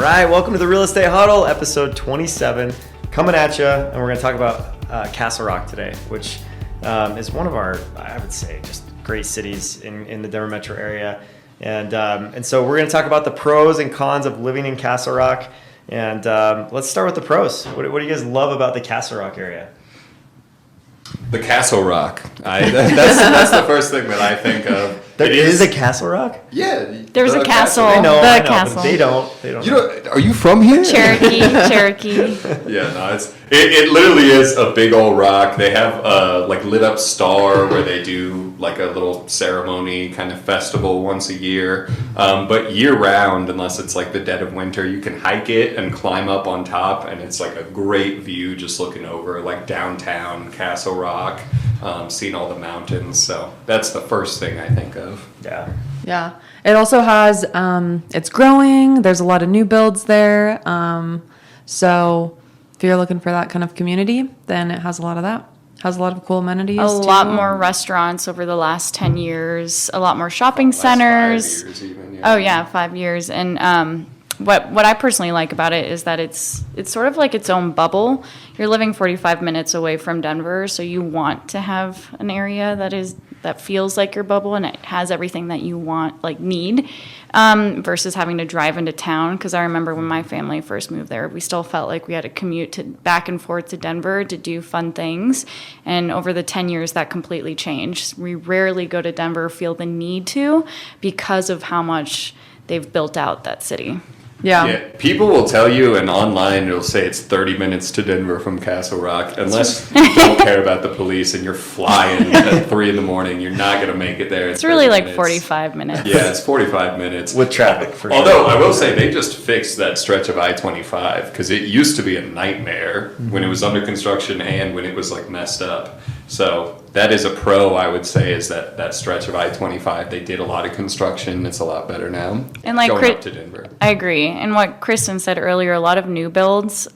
right, welcome to the Real Estate Huddle, episode 27, coming at you, and we're going to talk about Castle Rock today, which is one of our, I would say, just great cities in the Denver metro area. And so we're going to talk about the pros and cons of living in Castle Rock. And let's start with the pros. What do you guys love about the Castle Rock area? The Castle Rock. That's the first thing that I think of. There is a Castle Rock? Yeah. There's a castle. I know, Castle. But they don't. You know, are you from here? Cherokee. Yeah, no, it literally is a big old rock. They have a lit up star where they do like a little ceremony kind of festival once a year. But year round, unless it's like the dead of winter, you can hike it and climb up on top, and it's like a great view just looking over like downtown Castle Rock, seeing all the mountains. So that's the first thing I think of. Yeah. It also has, it's growing. There's a lot of new builds there. So if you're looking for that kind of community, then it has a lot of that. Has a lot of cool amenities. A lot more restaurants over the last 10 years. A lot more shopping centers. 5 years even, yeah. Oh yeah, 5 years. And what I personally like about it is that it's sort of like its own bubble. You're living 45 minutes away from Denver, so you want to have an area that feels like your bubble and it has everything that you need, versus having to drive into town. Because I remember when my family first moved there, we still felt like we had to commute back and forth to Denver to do fun things. And over the 10 years, that completely changed. We rarely go to Denver, feel the need to, because of how much they've built out that city. Yeah. People will tell you, and online it'll say it's 30 minutes to Denver from Castle Rock. Unless you don't care about the police and you're flying at 3 a.m, you're not going to make it there. It's really like minutes. 45 minutes. Yeah, it's 45 minutes. With traffic, for Although sure. I will say they just fixed that stretch of I-25 because it used to be a nightmare when it was under construction and when it was like messed up. So that is a pro, I would say, is that stretch of I-25. They did a lot of construction. It's a lot better now. And like going up to Denver. I agree. And what Kristen said earlier, a lot of new builds,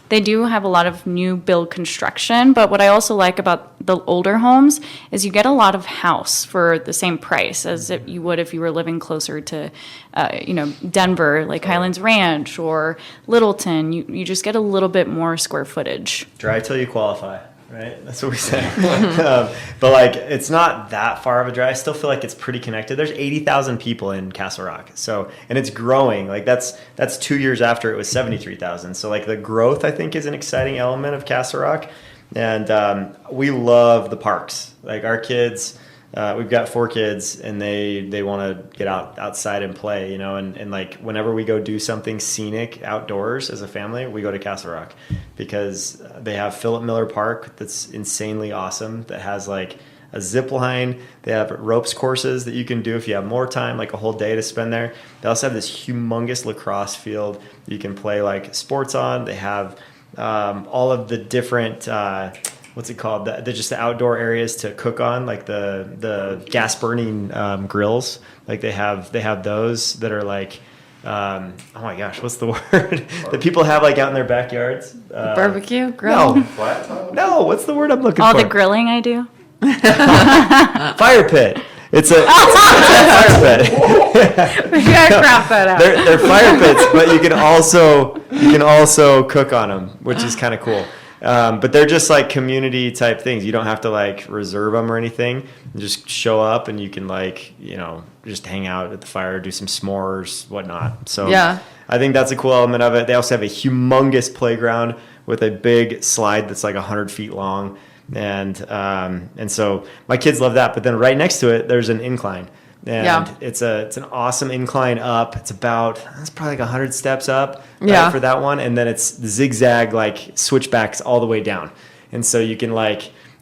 they do have a lot of new build construction. But what I also like about the older homes is you get a lot of house for the same price as if you would if you were living closer to, Denver, like Highlands Ranch or Littleton. You just get a little bit more square footage. Dry till you qualify. Right, that's what we say. But it's not that far of a drive. I still feel like it's pretty connected. There's 80,000 people in Castle Rock, and it's growing. That's 2 years after it was 73,000. So the growth, I think, is an exciting element of Castle Rock, and we love the parks. Our kids, we've got 4 kids, and they want to get outside and play, and whenever we go do something scenic outdoors as a family, we go to Castle Rock because they have Philip Miller Park that's insanely awesome, that has a zip line. They have ropes courses that you can do if you have more time, a whole day to spend there. They also have this humongous lacrosse field you can play sports on. They have all of the different what's it called? Just the outdoor areas to cook on, the gas burning grills. They have those that are oh my gosh, what's the word that people have out in their backyards? Barbecue grill. No, what's the word I'm looking for? All the grilling I do. Fire pit. It's a fire pit. We gotta crop that out. They're fire pits, but you can also cook on them, which is kind of cool. But they're just community type things. You don't have to reserve them or anything. You just show up and you can just hang out at the fire, do some s'mores, whatnot. So yeah, I think that's a cool element of it. They also have a humongous playground with a big slide that's 100 feet long. And so my kids love that. But then right next to it, there's an incline. And it's an awesome incline up. It's probably 100 steps up for that one. And then it's zigzag switchbacks all the way down. And so you can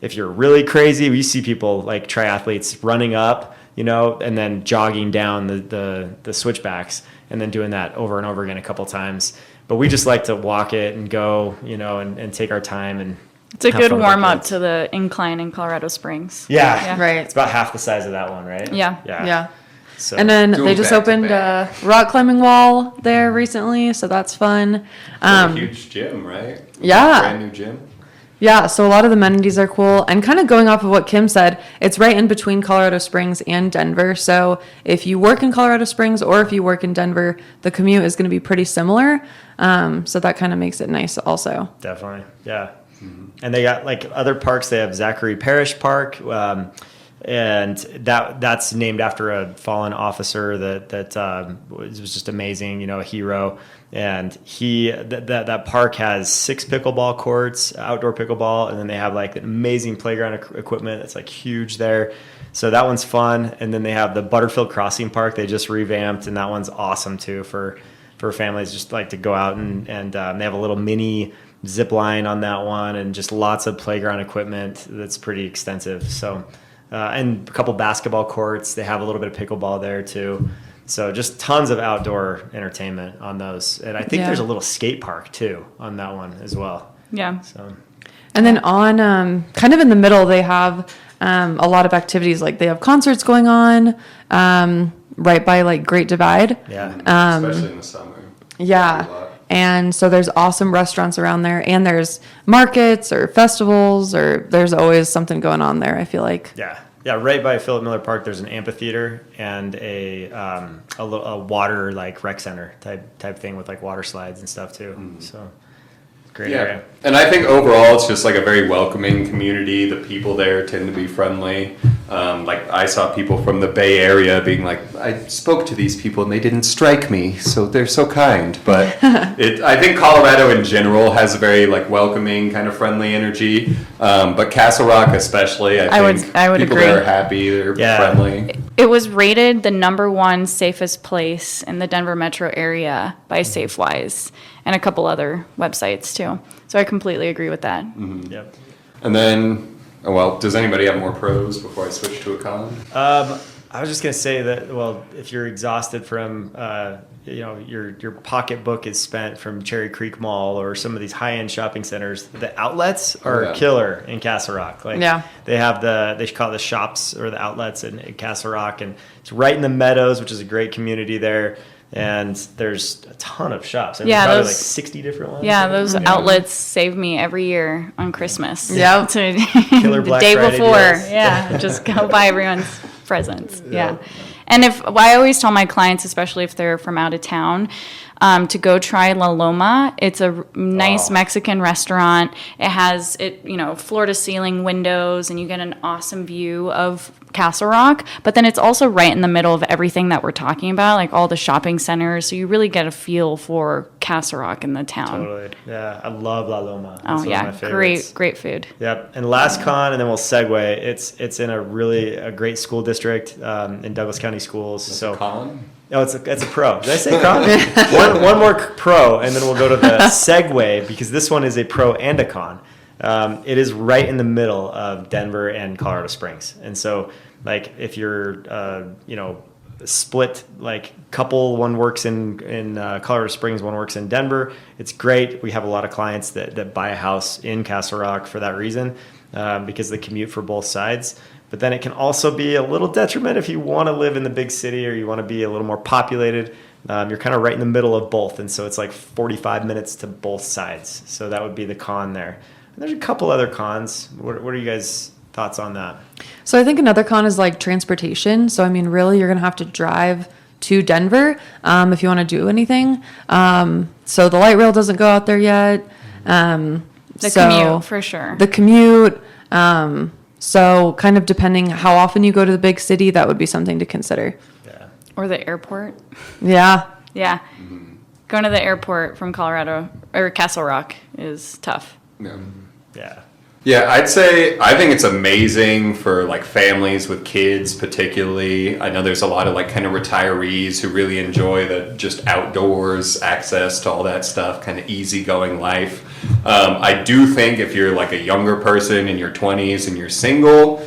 if you're really crazy, we see people triathletes running up, and then jogging down the switchbacks and then doing that over and over again a couple times. But we just like to walk it and go, and take our time and it's a good warm-up to the incline in Colorado Springs. Yeah, right. It's about half the size of that one, right? Yeah. So, and then they just opened a rock climbing wall there recently, so that's fun. A huge gym, right? Yeah. Brand new gym. Yeah, so a lot of the amenities are cool. And kind of going off of what Kim said, it's right in between Colorado Springs and Denver. So if you work in Colorado Springs or if you work in Denver, the commute is going to be pretty similar. So that kind of makes it nice also. Definitely, yeah. And they got like other parks. They have Zachary Parish Park, and that's named after a fallen officer that was just amazing. You know, a hero. And that park has 6 pickleball courts, outdoor pickleball, and then they have like amazing playground equipment that's like huge there. So that one's fun. And then they have the Butterfield Crossing Park. They just revamped, and that one's awesome too for families just like to go out and they have a little mini zip line on that one, and just lots of playground equipment that's pretty extensive. So and a couple basketball courts. They have a little bit of pickleball there too. So just tons of outdoor entertainment on those. And I think there's a little skate park too on that one as well. Yeah. So, And then on kind of in the middle, they have a lot of activities. Like they have concerts going on right by like Great Divide. yeah. Especially in the summer. Yeah. And so there's awesome restaurants around there, and there's markets or festivals, or there's always something going on there, I feel like. Yeah. Yeah, right by Philip Miller Park, there's an amphitheater and a water like rec center type thing with like water slides and stuff too. So great area. And I think overall it's just like a very welcoming community. The people there tend to be friendly. Like I saw people from the Bay Area being like, I spoke to these people and they didn't strike me, so they're so kind. But I think Colorado in general has a very like welcoming, kind of friendly energy. But Castle Rock especially, I think I would people agree. there are happy, they're friendly. It was rated the #1 safest place in the Denver metro area by SafeWise and a couple other websites too. So I completely agree with that. Yep. And then, well, does anybody have more pros before I switch to a con? I was just gonna say that, well, if you're exhausted from, your pocketbook is spent from Cherry Creek Mall or some of these high-end shopping centers, the outlets are killer in Castle Rock. Like, they have they call it the shops or the outlets in Castle Rock, and it's right in the Meadows, which is a great community there. And there's a ton of shops. I mean, probably like 60 different ones. Yeah, those outlets save me every year on Christmas. Yeah. The Black day Friday before. deals. Yeah, just go buy everyone's presents. Yeah. And I always tell my clients, especially if they're from out of town, to go try La Loma. It's a nice Mexican restaurant. It has floor to ceiling windows, and you get an awesome view of Castle Rock. But then it's also right in the middle of everything that we're talking about, like all the shopping centers. So you really get a feel for Castle Rock in the town. Totally. Yeah, I love La Loma. That's Oh one yeah, of my favorites. great food. Yep. And last con, and then we'll segue. It's in a great school district in Douglas County Schools. So Con? Oh, it's a pro. Did I say con? one more pro, and then we'll go to the segue, because this one is a pro and a con. It is right in the middle of Denver and Colorado Springs, and so like if you're split like couple, one works in Colorado Springs, one works in Denver, it's great. We have a lot of clients that buy a house in Castle Rock for that reason, because the commute for both sides. But then it can also be a little detriment if you want to live in the big city or you want to be a little more populated. You're kind of right in the middle of both, and so it's like 45 minutes to both sides. So that would be the con there. And there's a couple other cons. What are you guys' thoughts on that? So I think another con is like transportation. So I mean, really, you're gonna have to drive to Denver if you want to do anything. So the light rail doesn't go out there yet. The commute, for sure. The commute. So kind of depending how often you go to the big city, that would be something to consider. Yeah. Or the airport. Yeah. Yeah. Going to the airport from Colorado or Castle Rock is tough. Yeah. Yeah. Yeah, I think it's amazing for like families with kids particularly. I know there's a lot of like kind of retirees who really enjoy the just outdoors access to all that stuff, kind of easygoing life. I do think if you're like a younger person in your 20s and you're single,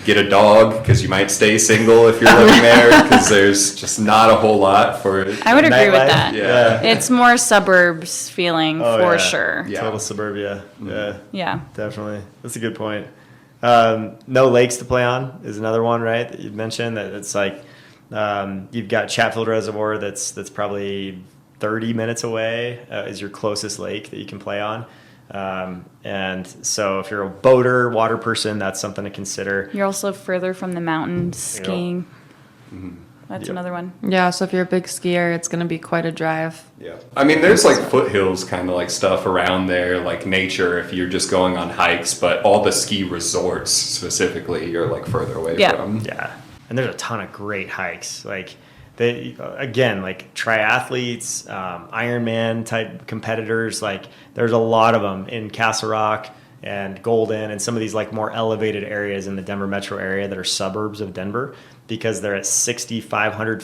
get a dog, because you might stay single if you're living there, because there's just not a whole lot for I would agree with nightlife. that. Yeah. It's more suburbs feeling for sure. Yeah. Total suburbia. Yeah. Yeah. Definitely. That's a good point. No lakes to play on is another one, right? That you mentioned that it's like you've got Chatfield Reservoir that's probably 30 minutes away is your closest lake that you can play on. And so if you're a boater, water person, that's something to consider. You're also further from the mountains skiing. That's another one. Yeah, so if you're a big skier, it's going to be quite a drive. Yeah. I mean, there's like foothills kind of like stuff around there, like nature if you're just going on hikes, but all the ski resorts specifically, you're like further away from. Yeah. And there's a ton of great hikes. Like they, again, like triathletes, Ironman type competitors, like there's a lot of them in Castle Rock and Golden and some of these like more elevated areas in the Denver metro area that are suburbs of Denver, because they're at 6,500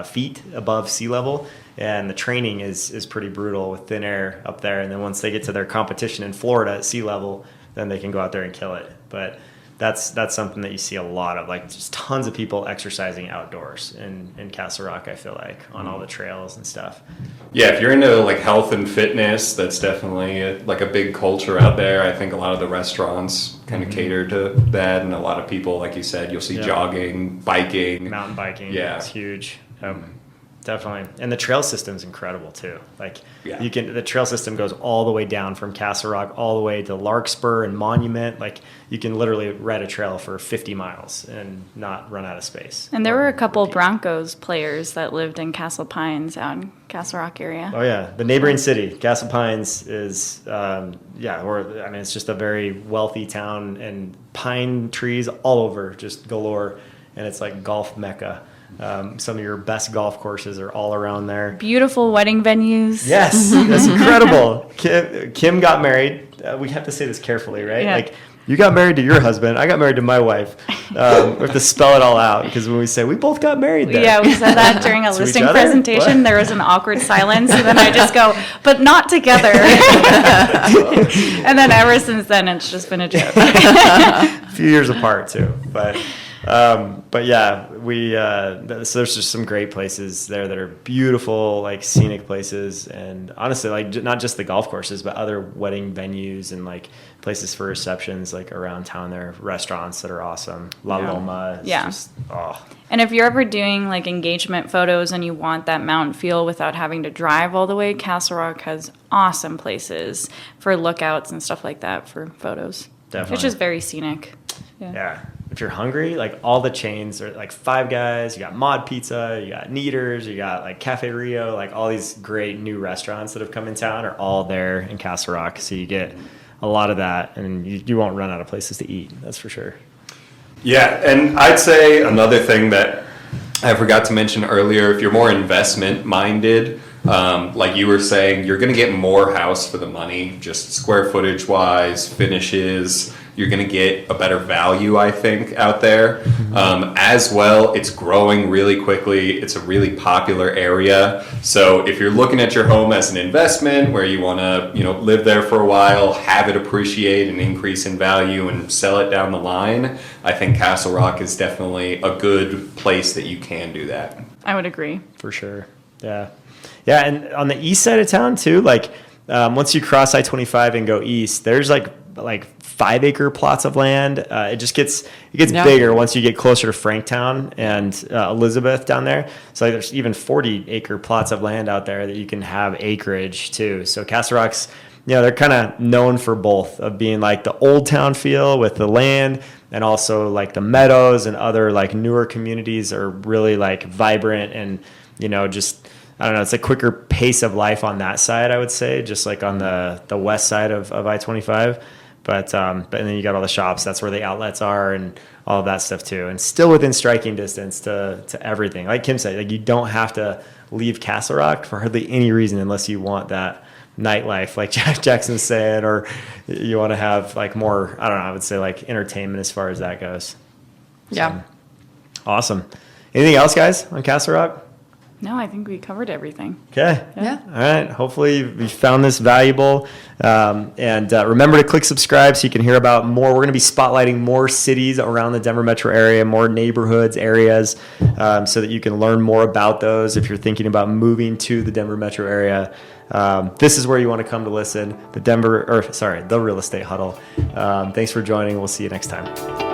feet above sea level, and the training is pretty brutal with thin air up there. And then once they get to their competition in Florida at sea level, then they can go out there and kill it. But that's something that you see a lot of, like just tons of people exercising outdoors in Castle Rock, I feel like, on all the trails and stuff. Yeah, if you're into like health and fitness, that's definitely like a big culture out there. I think a lot of the restaurants kind of cater to that, and a lot of people, like you said, you'll see jogging, biking, Mountain biking, Yeah. it's huge. Definitely. And the trail system's incredible too. Like the trail system goes all the way down from Castle Rock all the way to Larkspur and Monument. Like you can literally ride a trail for 50 miles and not run out of space. And there were a couple Broncos players that lived in Castle Pines out in Castle Rock area. Oh yeah, the neighboring city, Castle Pines, is it's just a very wealthy town, and pine trees all over, just galore, and it's like golf mecca. Some of your best golf courses are all around there. Beautiful wedding venues. Yes, that's incredible. Kim got married. We have to say this carefully, right? Yeah. Like, you got married to your husband. I got married to my wife. We have to spell it all out, because when we say we both got married there. Yeah, we said that during a To each listing other? presentation. What? There was an awkward silence, and then I just go, but not together. And then ever since then, it's just been a joke. A few years apart too, but yeah, so there's just some great places there that are beautiful, like scenic places, and honestly, like not just the golf courses, but other wedding venues and like places for receptions, like around town. There are restaurants that are awesome. La Loma is just, And if you're ever doing like engagement photos and you want that mountain feel without having to drive all the way, Castle Rock has awesome places for lookouts and stuff like that for photos. Definitely. It's just very scenic. Yeah. If you're hungry, like all the chains are like Five Guys, you got Mod Pizza, you got Kneaders, you got like Cafe Rio, like all these great new restaurants that have come in town are all there in Castle Rock. So you get a lot of that, and you won't run out of places to eat. That's for sure. Yeah, and I'd say another thing that I forgot to mention earlier, if you're more investment minded, like you were saying, you're going to get more house for the money, just square footage wise, finishes. You're going to get a better value, I think, out there. As well, it's growing really quickly. It's a really popular area. So if you're looking at your home as an investment where you want to, live there for a while, have it appreciate and increase in value and sell it down the line, I think Castle Rock is definitely a good place that you can do that. I would agree. For sure. Yeah. Yeah, and on the east side of town too, like once you cross I-25 and go east, there's like 5-acre plots of land. It gets bigger once you get closer to Franktown and Elizabeth down there. So like, there's even 40-acre plots of land out there that you can have acreage too. So Castle Rock's, they're kind of known for both, of being like the old town feel with the land, and also like the meadows and other like newer communities are really like vibrant and just, I don't know, it's a quicker pace of life on that side, I would say, just like on the west side of I-25. But then you got all the shops. That's where the outlets are and all of that stuff too. And still within striking distance to everything. Like Kim said, like you don't have to leave Castle Rock for hardly any reason unless you want that nightlife, like Jackson's saying, or you want to have like more, I don't know, I would say like entertainment as far as that goes. Yeah. So, awesome. Anything else, guys, on Castle Rock? No, I think we covered everything. Okay. Yeah. All right. Hopefully you found this valuable. And remember to click subscribe so you can hear about more. We're going to be spotlighting more cities around the Denver metro area, more neighborhoods, areas, so that you can learn more about those if you're thinking about moving to the Denver metro area. This is where you want to come to listen. The Real Estate Huddle. Thanks for joining. We'll see you next time.